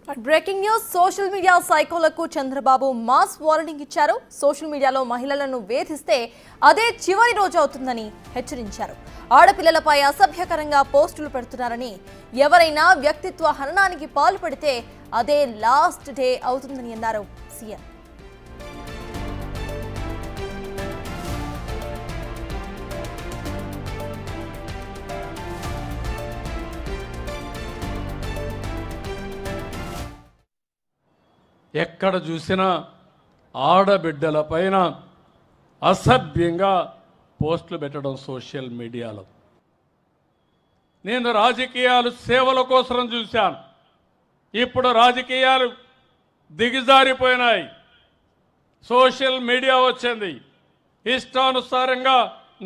Breaking news social media సైకోలకు Chandrababu mass warning ఇచ్చారు. Social మీడియాలో మహిళలను వేధిస్తే అదే చివరి రోజు అవుతుందని హెచ్చరించారు. ఆడపిల్లలపై అసభ్యకరంగా పోస్టులు పెడుతున్నారని, ఎవరైనా వ్యక్తిత్వ హననానికి పాల్పడితే అదే లాస్ట్ డే అవుతుందని అన్నారు సీఎం. ఎక్కడ చూసినా ఆడబిడ్డల పైన అసభ్యంగా పోస్టులు పెట్టడం సోషల్ మీడియాలో. నేను రాజకీయాలు సేవల కోసం చూశాను. ఇప్పుడు రాజకీయాలు దిగజారిపోయినాయి. సోషల్ మీడియా వచ్చింది. ఇష్టానుసారంగా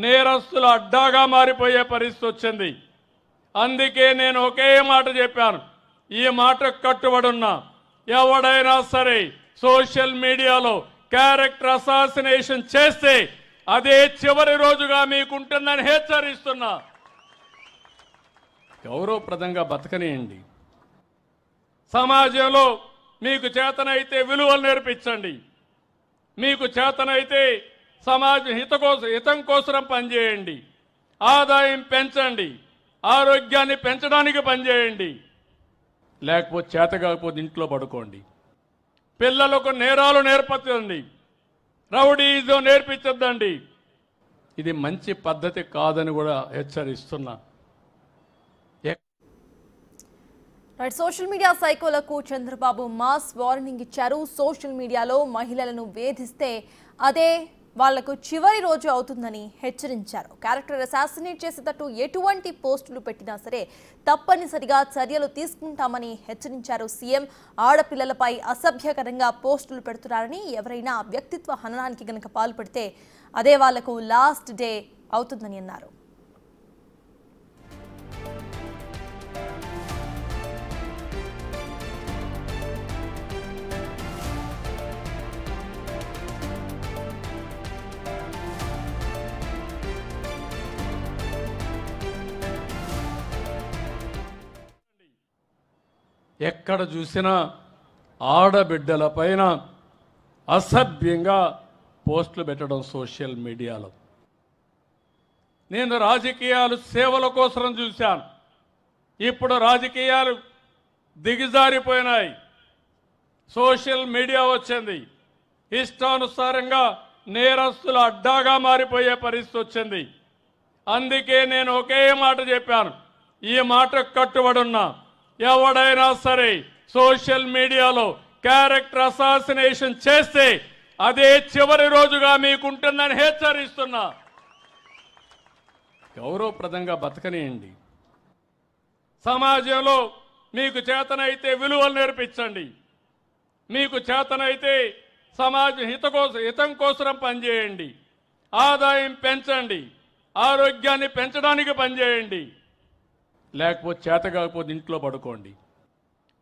నేరస్తుల అడ్డాగా మారిపోయే పరిస్థితి వచ్చింది. అందుకే నేను ఒకే మాట చెప్పాను, ఈ మాటకు కట్టుబడి ఉన్నా. ఎవడైనా సరే సోషల్ మీడియాలో క్యారెక్టర్ అసాసినేషన్ చేస్తే అదే చివరి రోజుగా మీకుంటుందని హెచ్చరిస్తున్నా. గౌరవప్రదంగా బతకనియండి. సమాజంలో మీకు చేతనైతే విలువలు నేర్పించండి. మీకు చేతనైతే సమాజ హితం కోసం పనిచేయండి. ఆదాయం పెంచండి. ఆరోగ్యాన్ని పెంచడానికి పనిచేయండి. లేకపోతే చేత కాకపోతే ఇంట్లో పడుకోండి. పిల్లలకు నేరాలు నేర్పించండి. రౌడీజం నేర్పించద్దండి. ఇది మంచి పద్ధతి కాదని కూడా హెచ్చరిస్తున్నా. సోషల్ మీడియా సైకోలకు చంద్రబాబు మాస్ వార్నింగ్ ఇచ్చారు. సోషల్ మీడియాలో మహిళలను వేధిస్తే అదే వాళ్లకు చివరి రోజు అవుతుందని హెచ్చరించారు. క్యారెక్టర్ అసాసినేట్ చేసేటట్టు ఎటువంటి పోస్టులు పెట్టినా సరే తప్పనిసరిగా చర్యలు తీసుకుంటామని హెచ్చరించారు సీఎం. ఆడపిల్లలపై అసభ్యకరంగా పోస్టులు పెడుతున్నారని, ఎవరైనా వ్యక్తిత్వ హననానికి గనక పాల్పడితే అదే వాళ్లకు లాస్ట్ డే అవుతుందని అన్నారు. ఎక్కడ చూసినా ఆడబిడ్డల పైన అసభ్యంగా పోస్టులు పెట్టడం సోషల్ మీడియాలో. నేను రాజకీయాలు సేవల కోసం చూశాను. ఇప్పుడు రాజకీయాలు దిగజారిపోయినాయి. సోషల్ మీడియా వచ్చింది. ఇష్టానుసారంగా నేరస్తుల అడ్డాగా మారిపోయే పరిస్థితి వచ్చింది. అందుకే నేను ఒకే మాట చెప్పాను, ఈ మాటకు కట్టుబడి ఉన్నా. ఎవడైనా సరే సోషల్ మీడియాలో క్యారెక్టర్ అసాసినేషన్ చేస్తే అదే చివరి రోజుగా మీకుంటుందని హెచ్చరిస్తున్నా. గౌరవప్రదంగా బతకనియండి. సమాజంలో మీకు చేతనైతే విలువలు నేర్పించండి. మీకు చేతనైతే సమాజ హితం కోసం పనిచేయండి. ఆదాయం పెంచండి. ఆరోగ్యాన్ని పెంచడానికి పనిచేయండి. లేకపోతే చేత కాకపోతే ఇంట్లో పడుకోండి.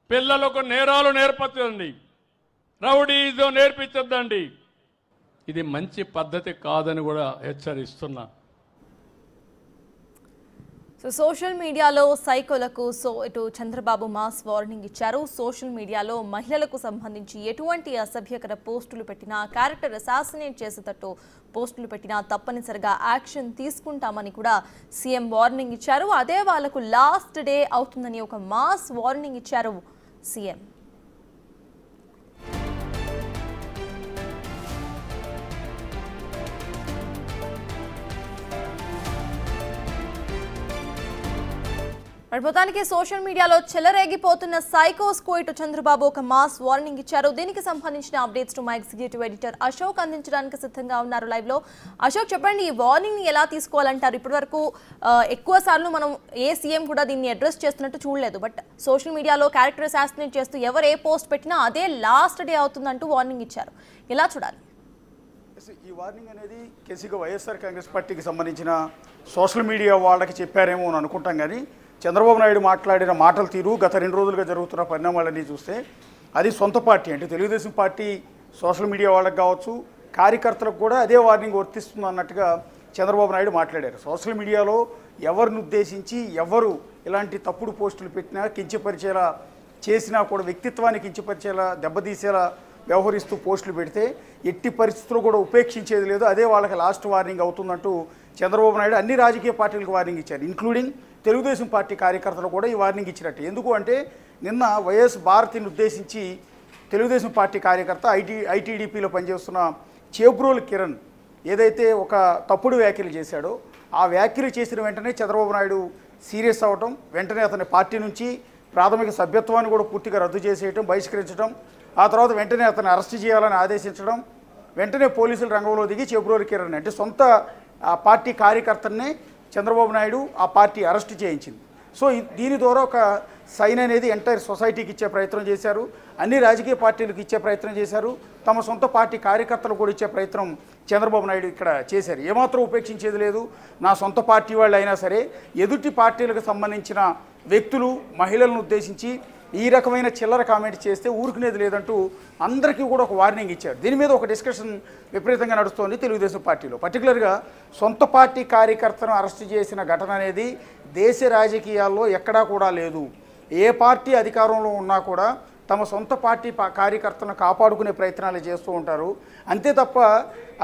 పిల్లలకు నేరాలు నేర్పించండి. రౌడీజం నేర్పించద్దండి. ఇది మంచి పద్ధతి కాదని కూడా హెచ్చరిస్తున్నా. సోషల్ మీడియాలో సైకోలకు ఇటు చంద్రబాబు మాస్ వార్నింగ్ ఇచ్చారు. సోషల్ మీడియాలో మహిళలకు సంబంధించి ఎటువంటి అసభ్యకర పోస్టులు పెట్టినా, క్యారెక్టర్ అసాసినేట్ చేసేటట్టు పోస్టులు పెట్టినా తప్పనిసరిగా యాక్షన్ తీసుకుంటామని కూడా సీఎం వార్నింగ్ ఇచ్చారు. అదే వాళ్లకు లాస్ట్ డే అవుతుందని ఒక మాస్ వార్నింగ్ ఇచ్చారు సీఎం. మొత్తానికి సోషల్ మీడియాలో చెలరేగిపోతున్న సైకోస్ కు ఇటు చంద్రబాబు ఒక మాస్ వార్నింగ్ ఇచ్చారు. దీనికి సంబంధించిన అప్డేట్స్ మా ఎగ్జిక్యూటివ్ ఎడిటర్ అశోక్ అందించడానికి సిద్ధంగా ఉన్నారు లైవ్ లో. అశోక్, చెప్పండి, ఈ వార్నింగ్ ని ఎలా తీసుకోవాలంటారు? ఇప్పటి వరకు ఎక్కువ సార్లు మనం ఏ సీఎం కూడా దీన్ని అడ్రస్ చేస్తున్నట్టు చూడలేదు. బట్ సోషల్ మీడియాలో క్యారెక్టర్ అసాసినేట్ చేస్తూ ఎవరు ఏ పోస్ట్ పెట్టినా అదే లాస్ట్ డే అవుతుందంటూ వార్నింగ్ ఇచ్చారు. ఎలా చూడాలి? ఈ వార్నింగ్ అనేది కేసీగా వైఎస్ఆర్ కాంగ్రెస్ పార్టీకి సంబంధించిన సోషల్ మీడియా వాళ్ళకి చెప్పారేమో అని అనుకుంటాం. కానీ చంద్రబాబు నాయుడు మాట్లాడిన మాటల తీరు, గత 2 రోజులుగా జరుగుతున్న పరిణామాలన్నీ చూస్తే అది సొంత పార్టీ అంటే తెలుగుదేశం పార్టీ సోషల్ మీడియా వాళ్ళకి కావచ్చు, కార్యకర్తలకు కూడా అదే వార్నింగ్ వర్తిస్తుంది అన్నట్టుగా చంద్రబాబు నాయుడు మాట్లాడారు. సోషల్ మీడియాలో ఎవరిని ఉద్దేశించి ఎవరు ఇలాంటి తప్పుడు పోస్టులు పెట్టినా, కించపరిచేలా చేసినా కూడా వ్యక్తిత్వాన్ని కించపరిచేలా దెబ్బతీసేలా వ్యవహరిస్తూ పోస్టులు పెడితే ఎట్టి పరిస్థితుల్లో కూడా ఉపేక్షించేది లేదు, అదే వాళ్ళకి లాస్ట్ వార్నింగ్ అవుతుందంటూ చంద్రబాబు నాయుడు అన్ని రాజకీయ పార్టీలకు వార్నింగ్ ఇచ్చారు. ఇంక్లూడింగ్ తెలుగుదేశం పార్టీ కార్యకర్తలు కూడా ఈ వార్నింగ్ ఇచ్చినట్టు. ఎందుకు అంటే నిన్న వైఎస్ భారతిని ఉద్దేశించి తెలుగుదేశం పార్టీ కార్యకర్త ఐటీడీపీలో పనిచేస్తున్న చేబ్రోలు కిరణ్ ఏదైతే ఒక తప్పుడు వ్యాఖ్యలు చేశాడో ఆ వ్యాఖ్యలు చేసిన వెంటనే చంద్రబాబు నాయుడు సీరియస్ అవ్వటం, వెంటనే అతని పార్టీ నుంచి ప్రాథమిక సభ్యత్వాన్ని కూడా పూర్తిగా రద్దు చేసేయటం, బహిష్కరించడం, ఆ తర్వాత వెంటనే అతన్ని అరెస్ట్ చేయాలని ఆదేశించడం, వెంటనే పోలీసులు రంగంలో దిగి చేబ్రోలు కిరణ్ అంటే సొంత పార్టీ కార్యకర్తనే చంద్రబాబు నాయుడు ఆ పార్టీ అరెస్ట్ చేయించింది. సో దీని ద్వారా ఒక సైన్ అనేది ఎంటైర్ సొసైటీకి ఇచ్చే ప్రయత్నం చేశారు, అన్ని రాజకీయ పార్టీలకు ఇచ్చే ప్రయత్నం చేశారు, తమ సొంత పార్టీ కార్యకర్తలు కూడా ఇచ్చే ప్రయత్నం చంద్రబాబు నాయుడు ఇక్కడ చేశారు. ఏమాత్రం ఉపేక్షించేది లేదు. నా సొంత పార్టీ వాళ్ళు అయినా సరే ఎదుటి పార్టీలకు సంబంధించిన వ్యక్తులు మహిళలను ఉద్దేశించి ఈ రకమైన చిల్లర కామెంట్ చేస్తే ఊరుకునేది లేదంటూ అందరికీ కూడా ఒక వార్నింగ్ ఇచ్చారు. దీని మీద ఒక డిస్కషన్ విపరీతంగా నడుస్తోంది తెలుగుదేశం పార్టీలో. పర్టికులర్గా సొంత పార్టీ కార్యకర్తను అరెస్ట్ చేసిన ఘటన అనేది దేశ రాజకీయాల్లో ఎక్కడా కూడా లేదు. ఏ పార్టీ అధికారంలో ఉన్నా కూడా తమ సొంత పార్టీ కార్యకర్తలను కాపాడుకునే ప్రయత్నాలు చేస్తూ ఉంటారు. అంతే తప్ప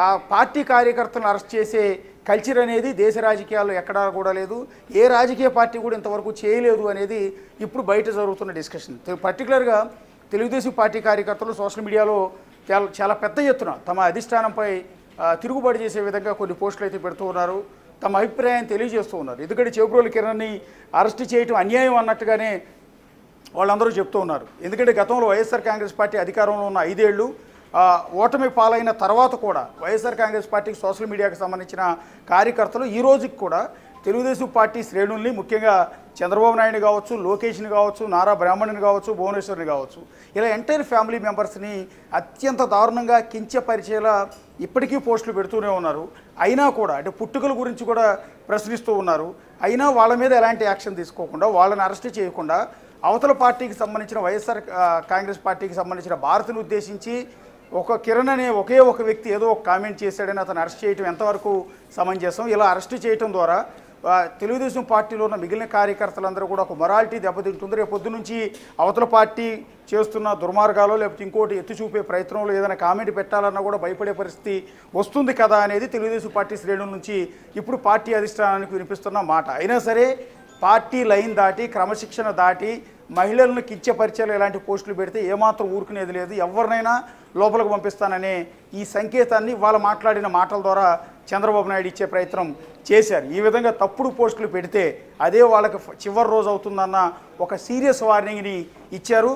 ఆ పార్టీ కార్యకర్తలను అరెస్ట్ చేసే కల్చర్ అనేది దేశ రాజకీయాల్లో ఎక్కడా కూడా లేదు. ఏ రాజకీయ పార్టీ కూడా ఇంతవరకు చేయలేదు అనేది ఇప్పుడు బయట జరుగుతున్న డిస్కషన్. పర్టికులర్గా తెలుగుదేశం పార్టీ కార్యకర్తలు సోషల్ మీడియాలో చాలా పెద్ద ఎత్తున తమ అధిష్టానంపై తిరుగుబాటు చేసే విధంగా కొన్ని పోస్టులు అయితే పెడుతూ ఉన్నారు, తమ అభిప్రాయాన్ని తెలియజేస్తూ ఉన్నారు. ఎందుకంటే చేబ్రోలు కిరణ్ని అరెస్ట్ చేయటం అన్యాయం అన్నట్టుగానే వాళ్ళందరూ చెప్తూ ఉన్నారు. ఎందుకంటే గతంలో వైఎస్ఆర్ కాంగ్రెస్ పార్టీ అధికారంలో ఉన్న 5 ఏళ్ళు ఓటమి పాలైన తర్వాత కూడా వైఎస్ఆర్ కాంగ్రెస్ పార్టీకి సోషల్ మీడియాకి సంబంధించిన కార్యకర్తలు ఈ రోజుకి కూడా తెలుగుదేశం పార్టీ శ్రేణుల్ని, ముఖ్యంగా చంద్రబాబు నాయుడు కావచ్చు, లోకేష్ని కావచ్చు, నారా బ్రాహ్మణిని కావచ్చు, భువనేశ్వర్ని కావచ్చు, ఇలా ఎంటైర్ ఫ్యామిలీ మెంబర్స్ని అత్యంత దారుణంగా కించపరిచేలా ఇప్పటికీ పోస్టులు పెడుతూనే ఉన్నారు. అయినా కూడా అంటే పుట్టుకల గురించి కూడా ప్రశ్నిస్తూ ఉన్నారు. అయినా వాళ్ళ మీద ఎలాంటి యాక్షన్ తీసుకోకుండా, వాళ్ళని అరెస్ట్ చేయకుండా అవతల పార్టీకి సంబంధించిన వైఎస్ఆర్ కాంగ్రెస్ పార్టీకి సంబంధించిన భారతిని ఉద్దేశించి ఒక కిరణ్ అనే ఒకే ఒక వ్యక్తి ఏదో ఒక కామెంట్ చేశాడని అతను అరెస్ట్ చేయడం ఎంతవరకు సమంజసం? ఇలా అరెస్ట్ చేయడం ద్వారా తెలుగుదేశం పార్టీలో ఉన్న మిగిలిన కార్యకర్తలందరూ కూడా ఒక మొరాలిటీ దెబ్బతింటుంది. రేపు పొద్దు నుంచి అవతల పార్టీ చేస్తున్న దుర్మార్గాలు లేకపోతే ఇంకోటి ఎత్తి చూపే ప్రయత్నంలో ఏదైనా కామెంట్ పెట్టాలన్నా కూడా భయపడే పరిస్థితి వస్తుంది కదా అనేది తెలుగుదేశం పార్టీ శ్రేణుల నుంచి ఇప్పుడు పార్టీ అధిష్టానానికి వినిపిస్తున్న మాట. అయినా సరే పార్టీ లైన్ దాటి, క్రమశిక్షణ దాటి మహిళలను కించపరిచేలా ఇలాంటి పోస్టులు పెడితే ఏమాత్రం ఊరుకునేది లేదు. ఎవరినైనా లోపలికి పంపిస్తాననే ఈ సంకేతాన్ని వాళ్ళు మాట్లాడిన మాటల ద్వారా చంద్రబాబు నాయుడు ఇచ్చే ప్రయత్నం చేశారు. ఈ విధంగా తప్పుడు పోస్టులు పెడితే అదే వాళ్ళకి చివరి రోజు అవుతుందన్న ఒక సీరియస్ వార్నింగ్ని ఇచ్చారు.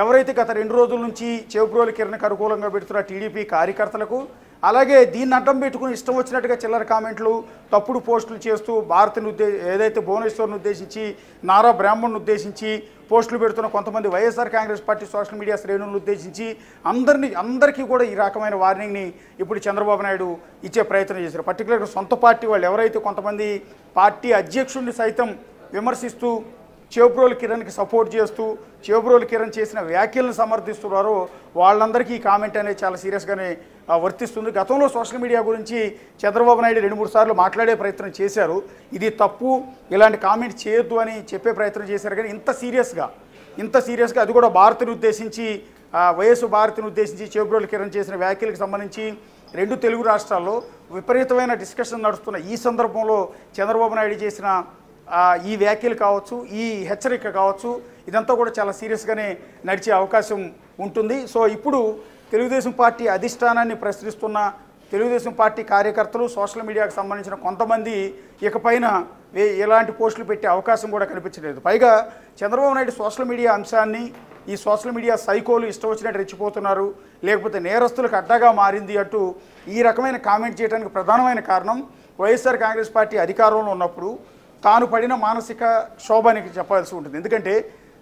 ఎవరైతే గత 2 రోజుల నుంచి చేబ్రోలు కిరణ్కి అనుకూలంగా పెడుతున్న టీడీపీ కార్యకర్తలకు, అలాగే దీన్ని అడ్డం పెట్టుకుని ఇష్టం వచ్చినట్టుగా చిల్లర కామెంట్లు, తప్పుడు పోస్టులు చేస్తూ భారతిని ఏదైతే భువనేశ్వర్ని ఉద్దేశించి, నారా బ్రాహ్మణ్ని ఉద్దేశించి పోస్టులు పెడుతున్న కొంతమంది YSR Congress party social media శ్రేణులను ఉద్దేశించి అందరికీ కూడా ఈ రకమైన వార్నింగ్ని ఇప్పుడు చంద్రబాబు నాయుడు ఇచ్చే ప్రయత్నం చేశారు. పర్టికులర్గా సొంత పార్టీ వాళ్ళు ఎవరైతే కొంతమంది పార్టీ అధ్యక్షుడిని సైతం విమర్శిస్తూ చేబ్రోలు కిరణ్కి సపోర్ట్ చేస్తూ చేబ్రోలు కిరణ్ చేసిన వ్యాఖ్యలను సమర్థిస్తున్నారో వాళ్ళందరికీ ఈ కామెంట్ అనేది చాలా సీరియస్గానే వర్తిస్తుంది. గతంలో సోషల్ మీడియా గురించి చంద్రబాబు నాయుడు 2-3 సార్లు మాట్లాడే ప్రయత్నం చేశారు. ఇది తప్పు, ఇలాంటి కామెంట్ చేయొద్దు అని చెప్పే ప్రయత్నం చేశారు. కానీ ఇంత సీరియస్గా అది కూడా భారతిని ఉద్దేశించి, వైఎస్ భారతిని ఉద్దేశించి చేబ్రోలు కిరణ్ చేసిన వ్యాఖ్యలకు సంబంధించి 2 తెలుగు రాష్ట్రాల్లో విపరీతమైన డిస్కషన్ నడుస్తున్న ఈ సందర్భంలో చంద్రబాబు నాయుడు చేసిన ఈ వ్యాఖ్యలు కావచ్చు, ఈ హెచ్చరిక కావచ్చు, ఇదంతా కూడా చాలా సీరియస్గానే నడిచే అవకాశం ఉంటుంది. సో ఇప్పుడు తెలుగుదేశం పార్టీ అధిష్టానాన్ని ప్రశ్నిస్తున్న తెలుగుదేశం పార్టీ కార్యకర్తలు, సోషల్ మీడియాకు సంబంధించిన కొంతమంది ఇకపైన ఎలాంటి పోస్టులు పెట్టే అవకాశం కూడా కనిపించలేదు. పైగా చంద్రబాబు నాయుడు సోషల్ మీడియా అంశాన్ని, ఈ సోషల్ మీడియా సైకోలు ఇష్టం వచ్చినట్టు రెచ్చిపోతున్నారు, లేకపోతే నేరస్తులకు అడ్డగా మారింది అంటూ ఈ రకమైన కామెంట్ చేయడానికి ప్రధానమైన కారణం వైఎస్ఆర్ కాంగ్రెస్ పార్టీ అధికారంలో ఉన్నప్పుడు తాను పడిన మానసిక శోభానికి చెప్పాల్సి ఉంటుంది. ఎందుకంటే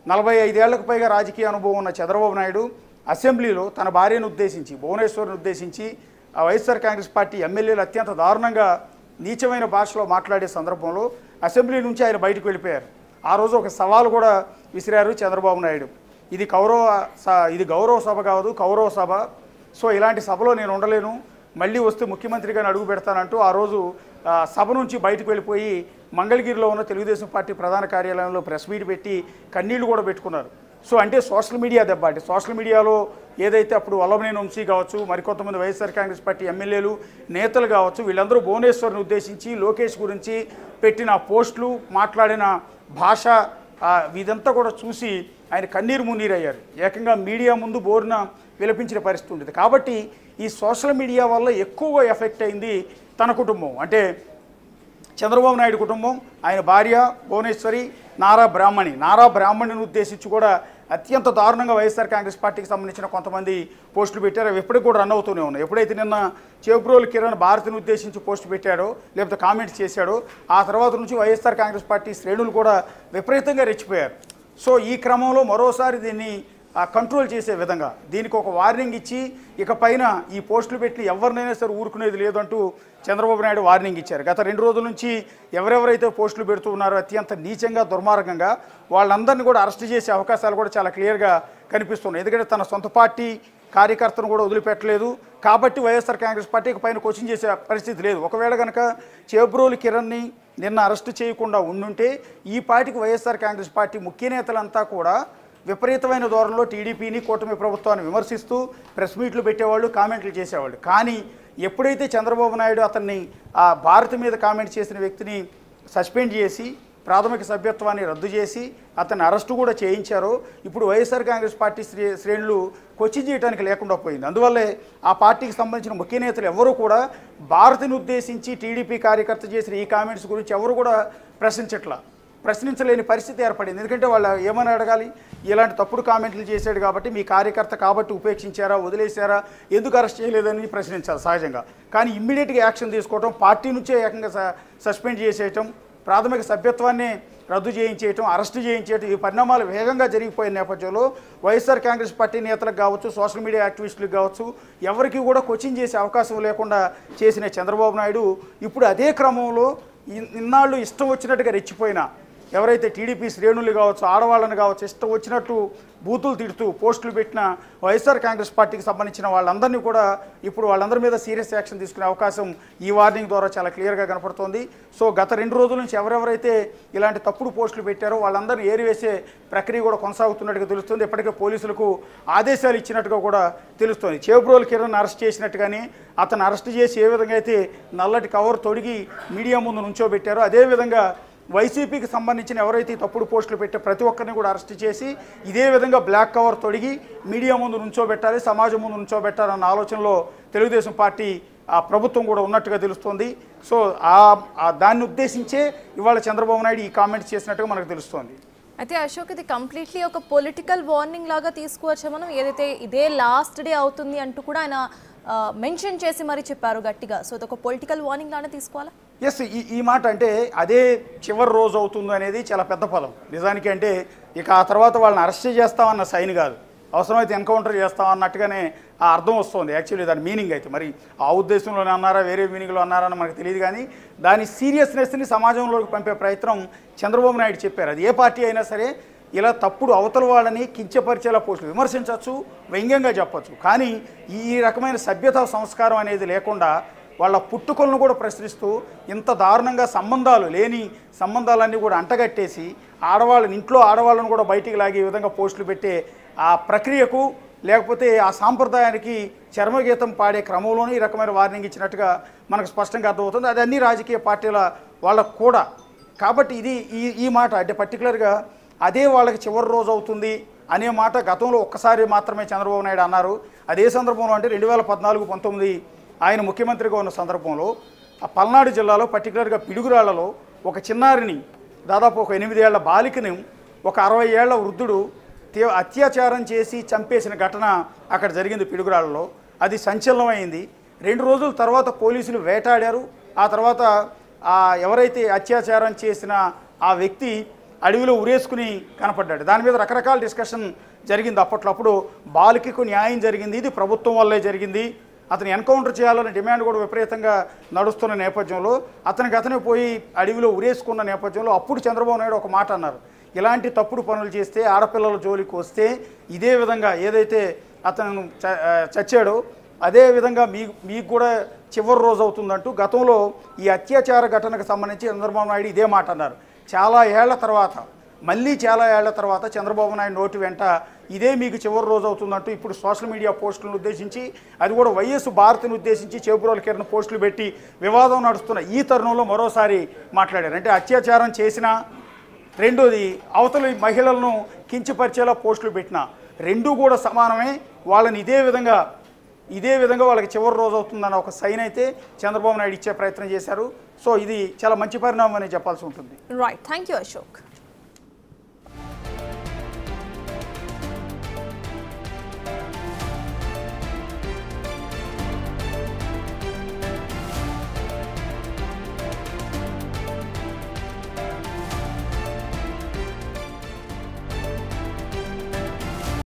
45 ఏళ్లకు పైగా రాజకీయ అనుభవం ఉన్న చంద్రబాబు నాయుడు అసెంబ్లీలో తన భార్యను ఉద్దేశించి, భువనేశ్వర్ని ఉద్దేశించి వైఎస్ఆర్ కాంగ్రెస్ పార్టీ ఎమ్మెల్యేలు అత్యంత దారుణంగా నీచమైన భాషలో మాట్లాడే సందర్భంలో అసెంబ్లీ నుంచి ఆయన బయటకు వెళ్ళిపోయారు. ఆ రోజు ఒక సవాలు కూడా విసిరారు చంద్రబాబు నాయుడు. ఇది గౌరవ సభ కాదు, కౌరవ సభ. సో ఇలాంటి సభలో నేను ఉండలేను, మళ్ళీ వస్తే ముఖ్యమంత్రిగా అడుగు పెడతానంటూ ఆ రోజు సభ నుంచి బయటకు వెళ్ళిపోయి మంగళగిరిలో ఉన్న తెలుగుదేశం పార్టీ ప్రధాన కార్యాలయంలో ప్రెస్ మీట్ పెట్టి కన్నీళ్లు కూడా పెట్టుకున్నారు. సో అంటే సోషల్ మీడియా దెబ్బ. అంటే సోషల్ మీడియాలో ఏదైతే అప్పుడు వల్లభనేని వంశీ కావచ్చు, మరికొంతమంది వైఎస్ఆర్ కాంగ్రెస్ పార్టీ ఎమ్మెల్యేలు, నేతలు కావచ్చు, వీళ్ళందరూ భువనేశ్వర్ని ఉద్దేశించి లోకేష్ గురించి పెట్టిన పోస్టులు, మాట్లాడిన భాష, ఇదంతా కూడా చూసి ఆయన కన్నీరు మున్నీరయ్యారు. ఏకంగా మీడియా ముందు బోరున విలపించిన పరిస్థితి ఉండేది. కాబట్టి ఈ సోషల్ మీడియా వల్ల ఎక్కువగా ఎఫెక్ట్ అయింది తన కుటుంబం. అంటే చంద్రబాబు నాయుడు కుటుంబం, ఆయన భార్య భువనేశ్వరి, నారా బ్రాహ్మణిని ఉద్దేశించి కూడా అత్యంత దారుణంగా వైఎస్ఆర్ కాంగ్రెస్ పార్టీకి సంబంధించిన కొంతమంది పోస్టులు పెట్టారు. అవి ఎప్పటికి కూడా రన్ అవుతూనే ఉన్నాయి. ఎప్పుడైతే నిన్న చేబ్రోలు కిరణ్ భారతిని ఉద్దేశించి పోస్ట్ పెట్టాడో, లేకపోతే కామెంట్స్ చేశాడో, ఆ తర్వాత నుంచి వైఎస్ఆర్ కాంగ్రెస్ పార్టీ శ్రేణులు కూడా విపరీతంగా రెచ్చిపోయారు. సో ఈ క్రమంలో మరోసారి దీన్ని కంట్రోల్ చేసే విధంగా దీనికి ఒక వార్నింగ్ ఇచ్చి ఇక పైన ఈ పోస్టులు పెట్టి ఎవరినైనా సరే ఊరుకునేది లేదంటూ చంద్రబాబు నాయుడు వార్నింగ్ ఇచ్చారు. గత 2 రోజుల నుంచి ఎవరెవరైతే పోస్టులు పెడుతూ ఉన్నారో అత్యంత నీచంగా, దుర్మార్గంగా వాళ్ళందరినీ కూడా అరెస్ట్ చేసే అవకాశాలు కూడా చాలా క్లియర్గా కనిపిస్తున్నాయి. ఎందుకంటే తన సొంత పార్టీ కార్యకర్తను కూడా వదిలిపెట్టలేదు కాబట్టి వైఎస్ఆర్ కాంగ్రెస్ పార్టీకి పైన క్వశ్చన్ చేసే పరిస్థితి లేదు. ఒకవేళ కనుక చేబ్రోలు కిరణ్ని నిన్న అరెస్ట్ చేయకుండా ఉండుంటే ఈ పార్టీకి వైఎస్ఆర్ కాంగ్రెస్ పార్టీ ముఖ్య నేతలంతా కూడా విపరీతమైన ధోరణిలో టీడీపీని, కూటమి ప్రభుత్వాన్ని విమర్శిస్తూ ప్రెస్ మీట్లు పెట్టేవాళ్ళు, కామెంట్లు చేసేవాళ్ళు. కానీ ఎప్పుడైతే చంద్రబాబు నాయుడు అతన్ని ఆ భారతి మీద కామెంట్ చేసిన వ్యక్తిని సస్పెండ్ చేసి ప్రాథమిక సభ్యత్వాన్ని రద్దు చేసి అతన్ని అరెస్టు కూడా చేయించారో, ఇప్పుడు వైఎస్ఆర్ కాంగ్రెస్ పార్టీ శ్రేణులు క్వశ్చన్ చేయడానికి లేకుండా పోయింది. అందువల్లే ఆ పార్టీకి సంబంధించిన ముఖ్య నేతలు ఎవరు కూడా భారతిని ఉద్దేశించి టీడీపీ కార్యకర్త చేసిన ఈ కామెంట్స్ గురించి ఎవరు కూడా ప్రశ్నించలేని పరిస్థితి ఏర్పడింది. ఎందుకంటే వాళ్ళు ఏమని అడగాలి, ఇలాంటి తప్పుడు కామెంట్లు చేశాడు కాబట్టి మీ కార్యకర్త కాబట్టి ఉపేక్షించారా, వదిలేశారా, ఎందుకు అరెస్ట్ చేయలేదని ప్రశ్నించాలి సహజంగా. కానీ ఇమ్మీడియట్గా యాక్షన్ తీసుకోవటం, పార్టీ నుంచే ఏకంగా సస్పెండ్ చేసేయటం, ప్రాథమిక సభ్యత్వాన్ని రద్దు చేయించేయటం, అరెస్టు చేయించేయటం, ఈ పరిణామాలు వేగంగా జరిగిపోయిన నేపథ్యంలో వైఎస్ఆర్ కాంగ్రెస్ పార్టీ నేతలకు కావచ్చు, సోషల్ మీడియా యాక్టివిస్టులకు కావచ్చు, ఎవరికి కూడా కోచింగ్ చేసే అవకాశం లేకుండా చేసిన చంద్రబాబు నాయుడు ఇప్పుడు అదే క్రమంలో ఇన్నాళ్ళు ఇష్టం వచ్చినట్టుగా రెచ్చిపోయిన ఎవరైతే టీడీపీ శ్రేణులు కావచ్చు, ఆడవాళ్ళని కావచ్చు, ఇష్టం వచ్చినట్టు బూతులు తిడుతూ పోస్టులు పెట్టిన వైఎస్ఆర్ కాంగ్రెస్ పార్టీకి సంబంధించిన వాళ్ళందరినీ కూడా ఇప్పుడు వాళ్ళందరి మీద సీరియస్ యాక్షన్ తీసుకునే అవకాశం ఈ వార్నింగ్ ద్వారా చాలా క్లియర్గా కనపడుతోంది. సో గత 2 రోజుల నుంచి ఎవరెవరైతే ఇలాంటి తప్పుడు పోస్టులు పెట్టారో వాళ్ళందరినీ ఏరివేసే ప్రక్రియ కూడా కొనసాగుతున్నట్టుగా తెలుస్తుంది. ఇప్పటికే పోలీసులకు ఆదేశాలు ఇచ్చినట్టుగా కూడా తెలుస్తుంది. చేబ్రోలు కిరణ్ అరెస్ట్ చేసినట్టుగానే అతను అరెస్ట్ చేసి ఏ విధంగా అయితే నల్లటి కవర్ తొడిగి మీడియా ముందు నుంచోబెట్టారో అదేవిధంగా వైసీపీకి సంబంధించిన ఎవరైతే తప్పుడు పోస్టులు పెట్టే ప్రతి ఒక్కరిని కూడా అరెస్ట్ చేసి ఇదే విధంగా బ్లాక్ కవర్ తొడిగి మీడియా ముందు నుంచోబెట్టాలి, సమాజం ముందు నుంచోబెట్టాలన్న ఆలోచనలో తెలుగుదేశం పార్టీ ప్రభుత్వం కూడా ఉన్నట్టుగా తెలుస్తోంది. సో దాన్ని ఉద్దేశించే ఇవాళ చంద్రబాబు నాయుడు ఈ కామెంట్స్ చేసినట్టుగా మనకు తెలుస్తోంది. అయితే అశోక్, ఇది కంప్లీట్లీ ఒక పొలిటికల్ వార్నింగ్ లాగా తీసుకోవచ్చా మనం? ఏదైతే ఇదే లాస్ట్ డే అవుతుంది అంటూ కూడా ఆయన మెన్షన్ చేసి మరి చెప్పారు గట్టిగా. సో ఇది ఒక పొలిటికల్ వార్నింగ్ లానే తీసుకోవాలా? ఎస్, ఈ మాట అంటే అదే చివరి రోజు అవుతుంది అనేది చాలా పెద్ద పదం నిజానికి. అంటే ఇక ఆ తర్వాత వాళ్ళని అరెస్ట్ చేస్తామన్న సైన్ కాదు, అవసరమైతే ఎన్కౌంటర్ చేస్తామన్నట్టుగానే ఆ అర్థం వస్తుంది. యాక్చువల్లీ దాని మీనింగ్ అయితే మరి ఆ ఉద్దేశంలోనే అన్నారా, వేరే మీనింగ్లో అన్నారా అని మనకు తెలియదు. కానీ దాని సీరియస్నెస్ని సమాజంలోకి పంపే ప్రయత్నం చంద్రబాబు నాయుడు చెప్పారు. అది ఏ పార్టీ అయినా సరే ఇలా తప్పుడు అవతల వాళ్ళని కించపరిచేలా పోస్టులు విమర్శించవచ్చు, వ్యంగ్యంగా చెప్పచ్చు. కానీ ఈ రకమైన సభ్యత సంస్కారం అనేది లేకుండా వాళ్ళ పుట్టుకలను కూడా ప్రశ్నిస్తూ ఇంత దారుణంగా లేని సంబంధాలన్నీ కూడా అంటగట్టేసి ఇంట్లో ఆడవాళ్ళను కూడా బయటికి లాగే విధంగా పోస్టులు పెట్టే ఆ ప్రక్రియకు లేకపోతే ఆ సాంప్రదాయానికి చర్మగీతం పాడే క్రమంలోనే ఈ రకమైన వార్నింగ్ ఇచ్చినట్టుగా మనకు స్పష్టంగా అర్థమవుతుంది. అది అన్ని రాజకీయ పార్టీల వాళ్ళకు కూడా. కాబట్టి ఇది ఈ మాట అంటే పర్టికులర్గా అదే వాళ్ళకి చివరి రోజు అవుతుంది అనే మాట గతంలో ఒక్కసారి మాత్రమే చంద్రబాబు నాయుడు అన్నారు. అదే సందర్భంలో అంటే 2014-19 ఆయన ముఖ్యమంత్రిగా ఉన్న సందర్భంలో ఆ పల్నాడు జిల్లాలో పర్టికులర్గా పిడుగురాళ్లలో ఒక చిన్నారిని, దాదాపు ఒక 8 ఏళ్ల బాలికని ఒక 60 ఏళ్ల వృద్ధుడు అత్యాచారం చేసి చంపేసిన ఘటన అక్కడ జరిగింది పిడుగురాళ్లలో. అది సంచలనమైంది. 2 రోజుల తర్వాత పోలీసులు వేటాడారు. ఆ తర్వాత ఎవరైతే అత్యాచారం చేసిన ఆ వ్యక్తి అడవిలో ఉరేసుకుని కనపడ్డాడు. దాని మీద రకరకాల డిస్కషన్ జరిగింది అప్పట్లో. అప్పుడు బాలికకు న్యాయం జరిగింది, ఇది ప్రభుత్వం వల్లే జరిగింది, అతను ఎన్కౌంటర్ చేయాలనే డిమాండ్ కూడా విపరీతంగా నడుస్తున్న నేపథ్యంలో అతనే పోయి అడవిలో ఉరేసుకున్న నేపథ్యంలో అప్పుడు చంద్రబాబు నాయుడు ఒక మాట అన్నారు, ఇలాంటి తప్పుడు పనులు చేస్తే ఆడపిల్లల జోలికి వస్తే ఇదే విధంగా ఏదైతే అతను చచ్చాడో అదే విధంగా మీకు కూడా చివరి రోజు అవుతుందంటూ గతంలో ఈ అత్యాచార ఘటనకు సంబంధించి చంద్రబాబు నాయుడు ఇదే మాట అన్నారు. చాలా ఏళ్ల తర్వాత మళ్ళీ చాలా ఏళ్ల తర్వాత చంద్రబాబు నాయుడు నోటి వెంట ఇదే మీకు చివరి రోజు అవుతుందంటూ ఇప్పుడు సోషల్ మీడియా పోస్టులను ఉద్దేశించి, అది కూడా వైఎస్ భారతిని ఉద్దేశించి చేపురోల కిరణ్ పోస్టులు పెట్టి వివాదం నడుస్తున్న ఈ తరుణంలో మరోసారి మాట్లాడారు. అంటే అత్యాచారం చేసినా, రెండోది అవతలి మహిళలను కించపరిచేలా పోస్టులు పెట్టినా రెండూ కూడా సమానమే. వాళ్ళని ఇదే విధంగా వాళ్ళకి చివరి రోజు అవుతుందన్న ఒక సైన్ అయితే చంద్రబాబు నాయుడు ఇచ్చే ప్రయత్నం చేశారు. సో ఇది చాలా మంచి పరిణామం అని చెప్పాల్సి ఉంటుంది. Right, thank you Ashok.